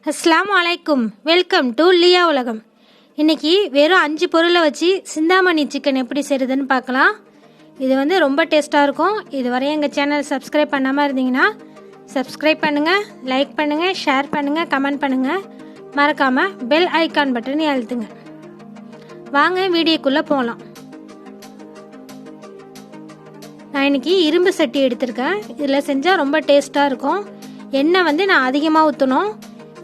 அஸ்ஸலாமு அலைக்கும். Welcome to லியா உலகம். இன்றைக்கி வெறும் 5 பொருளை வச்சு சிந்தாமணி சிக்கன் எப்படி செய்கிறதுன்னு பார்க்கலாம். இது ரொம்ப டேஸ்ட்டாக இருக்கும். இதுவரை எங்கள் சேனல் சப்ஸ்கிரைப் பண்ணாமல் இருந்தீங்கன்னா சப்ஸ்கிரைப் பண்ணுங்கள், லைக் பண்ணுங்கள், ஷேர் பண்ணுங்கள், கமெண்ட் பண்ணுங்கள். மறக்காமல் பெல் ஐக்கான் பட்டனை அழுத்துங்க. வாங்க வீடியோக்குள்ளே போகலாம். நான் இன்றைக்கி இரும்பு சட்டி எடுத்திருக்கேன். இதில் செஞ்சால் ரொம்ப டேஸ்ட்டாக இருக்கும். எண்ணெய் நான் அதிகமாக ஊற்றணும்.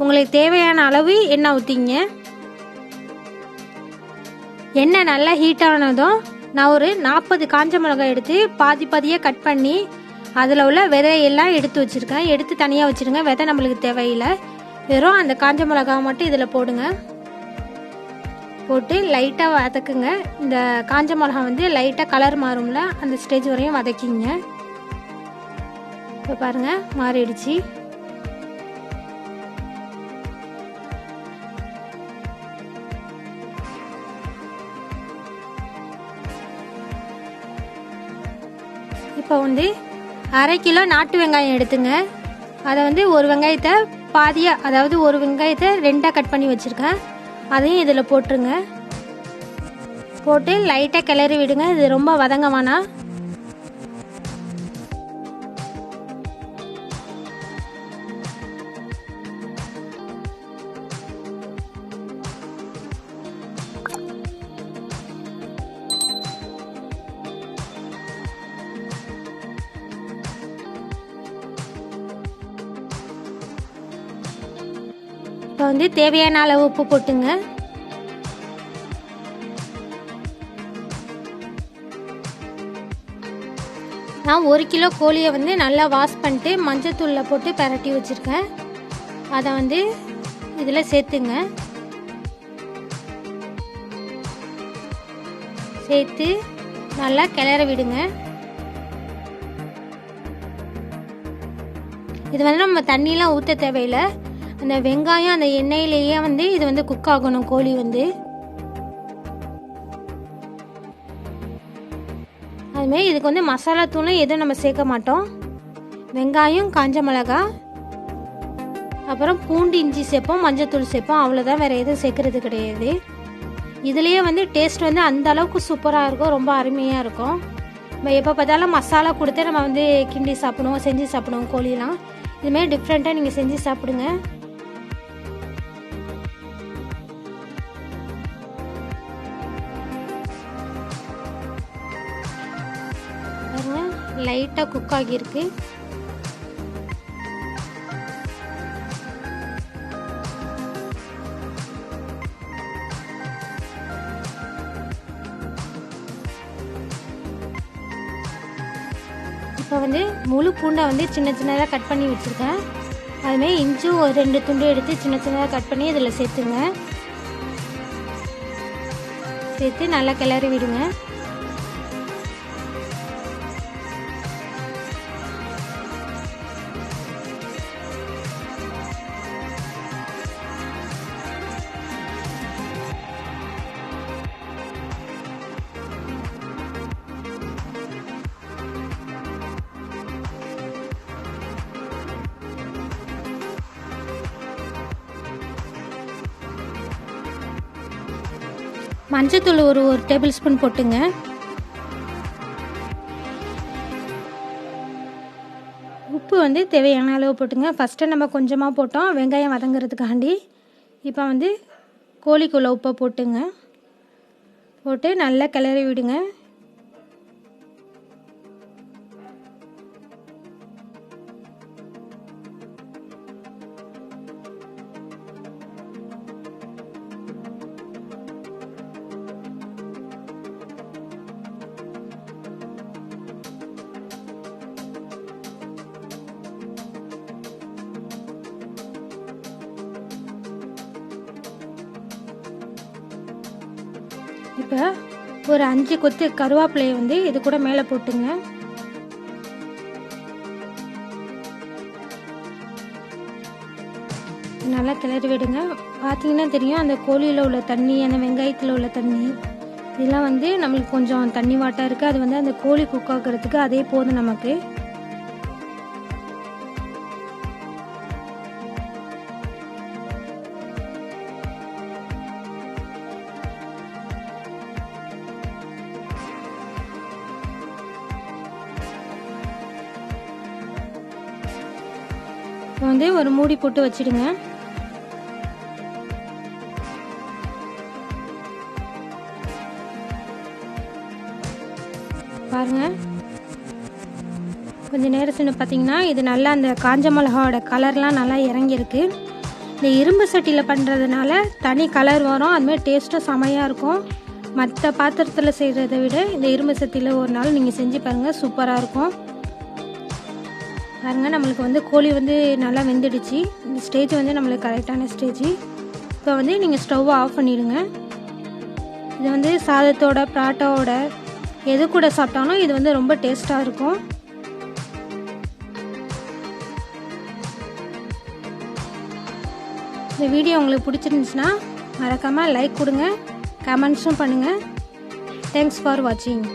உங்களுக்கு தேவையான அளவு எண்ணெய் ஊற்றிங்க. எண்ணெய் நல்லா ஹீட் ஆனதும் நான் ஒரு 40 காஞ்ச மிளகாய் எடுத்து பாதியாக கட் பண்ணி அதில் உள்ள விதையெல்லாம் எடுத்து வச்சுருக்கேன். எடுத்து தனியாக வச்சுருங்க. விதை நம்மளுக்கு தேவையில்லை. வெறும் அந்த காஞ்ச மிளகாய் மட்டும் இதில் போடுங்க. போட்டு லைட்டாக வதக்குங்க. இந்த காஞ்ச மிளகாய் லைட்டாக கலர் மாறும்ல, அந்த ஸ்டேஜ் வரையும் வதக்கிங்க. இப்போ பாருங்கள், மாறிடுச்சு. இப்போ 1/2 கிலோ நாட்டு வெங்காயம் எடுத்துங்க. அதை ஒரு வெங்காயத்தை பாதியாக, அதாவது ஒரு வெங்காயத்தை 2ஆக கட் பண்ணி வச்சுருக்கேன். அதையும் இதில் போட்டுருங்க. போட்டு லைட்டாக கிளறி விடுங்க. இது ரொம்ப வதங்க வேணாம். இப்போ தேவையான அளவு உப்பு போட்டுங்க. நான் 1 கிலோ கோழியை நல்லா வாஷ் பண்ணிட்டு மஞ்சத்தூளில் போட்டு பரட்டி வச்சுருக்கேன். அதை இதில் சேர்த்துங்க. சேர்த்து நல்லா கிளற விடுங்க. இது நம்ம தண்ணியெலாம் ஊற்ற தேவையில்லை. அந்த வெங்காயம் அந்த எண்ணெயிலேயே இது குக் ஆகணும். கோழி அதுமாரி இதுக்கு மசாலா தூளும் எதுவும் நம்ம சேர்க்க மாட்டோம். வெங்காயம், காஞ்ச மிளகாய், அப்புறம் பூண்டு, இஞ்சி சேர்ப்போம், மஞ்சத்தூள் சேர்ப்போம். அவ்வளோதான், வேறு எதுவும் சேர்க்கறது கிடையாது. இதுலேயே டேஸ்ட் அந்த அளவுக்கு சூப்பராக இருக்கும். ரொம்ப அருமையாக இருக்கும். நம்ம எப்போ பார்த்தாலும் மசாலா கொடுத்து நம்ம கிண்டி சாப்பிடுவோம், செஞ்சு சாப்பிடுவோம். கோழிலாம் இதுமாரி டிஃப்ரெண்ட்டாக நீங்கள் செஞ்சு சாப்பிடுங்க. லைட்டாக குக் ஆகியிருக்கு. இப்போ முழு பூண்டை சின்ன சின்னதாக கட் பண்ணி வச்சுருக்கேன். அதுமாதிரி இஞ்சும் ஒரு 2 துண்டு எடுத்து சின்ன சின்னதாக கட் பண்ணி இதில் சேர்த்துங்க. சேர்த்து நல்லா கிளறி விடுங்க. மஞ்சத்தூள் ஒரு 1 டேபிள் ஸ்பூன் போட்டுங்க. உப்பு தேவையான அளவு போட்டுங்க. ஃபஸ்ட்டு நம்ம கொஞ்சமாக போட்டோம் வெங்காயம் வதங்கிறதுக்காண்டி. இப்போ கோழிக்குள்ள உப்பை போட்டுங்க. போட்டு நல்லா கிளறி விடுங்க. இப்போ ஒரு 5 கொத்து கருவேப்பிலையை இது கூட மேலே போட்டுங்க. நல்லா கிளறி விடுங்க. பார்த்தீங்கன்னா தெரியும், அந்த கோழியில் உள்ள தண்ணி, அந்த வெங்காயத்தில் உள்ள தண்ணி இதெல்லாம் நம்மளுக்கு கொஞ்சம் தண்ணி வாட்டாக இருக்குது. அது அந்த கோழி குக் ஆகிறதுக்கு அதே போதும் நமக்கு. இப்போ வந்து ஒரு மூடி போட்டு வச்சிடுங்க. பாருங்கள், கொஞ்சம் நேரம் சென்று பார்த்தீங்கன்னா இது நல்லா அந்த காஞ்ச மிளகாவோட கலர்லாம் நல்லா இறங்கியிருக்கு. இந்த இரும்பு சட்டியில் பண்ணுறதுனால தனி கலர் வரும், அதுமாதிரி டேஸ்ட்டும் செமையாக இருக்கும். மற்ற பாத்திரத்தில் செய்கிறத விட இந்த இரும்பு சட்டியில் ஒரு நாள் நீங்கள் செஞ்சு பாருங்கள், சூப்பராக இருக்கும். பாருங்கள், நம்மளுக்கு வந்து கோழி வந்து நல்லா வெந்துடுச்சு. இந்த ஸ்டேஜ் வந்து நம்மளுக்கு கரெக்டான ஸ்டேஜ். இப்போ வந்து நீங்கள் ஸ்டவ்வை ஆஃப் பண்ணிவிடுங்க. இது வந்து சாதத்தோட பராட்டாவோட எது கூட சாப்பிட்டாலும் இது வந்து ரொம்ப டேஸ்ட்டாக இருக்கும். இந்த வீடியோ உங்களுக்கு பிடிச்சிருந்துச்சுன்னா மறக்காமல் லைக் கொடுங்க, கமெண்ட்ஸும் பண்ணுங்கள். தேங்க்ஸ் ஃபார் வாட்சிங்.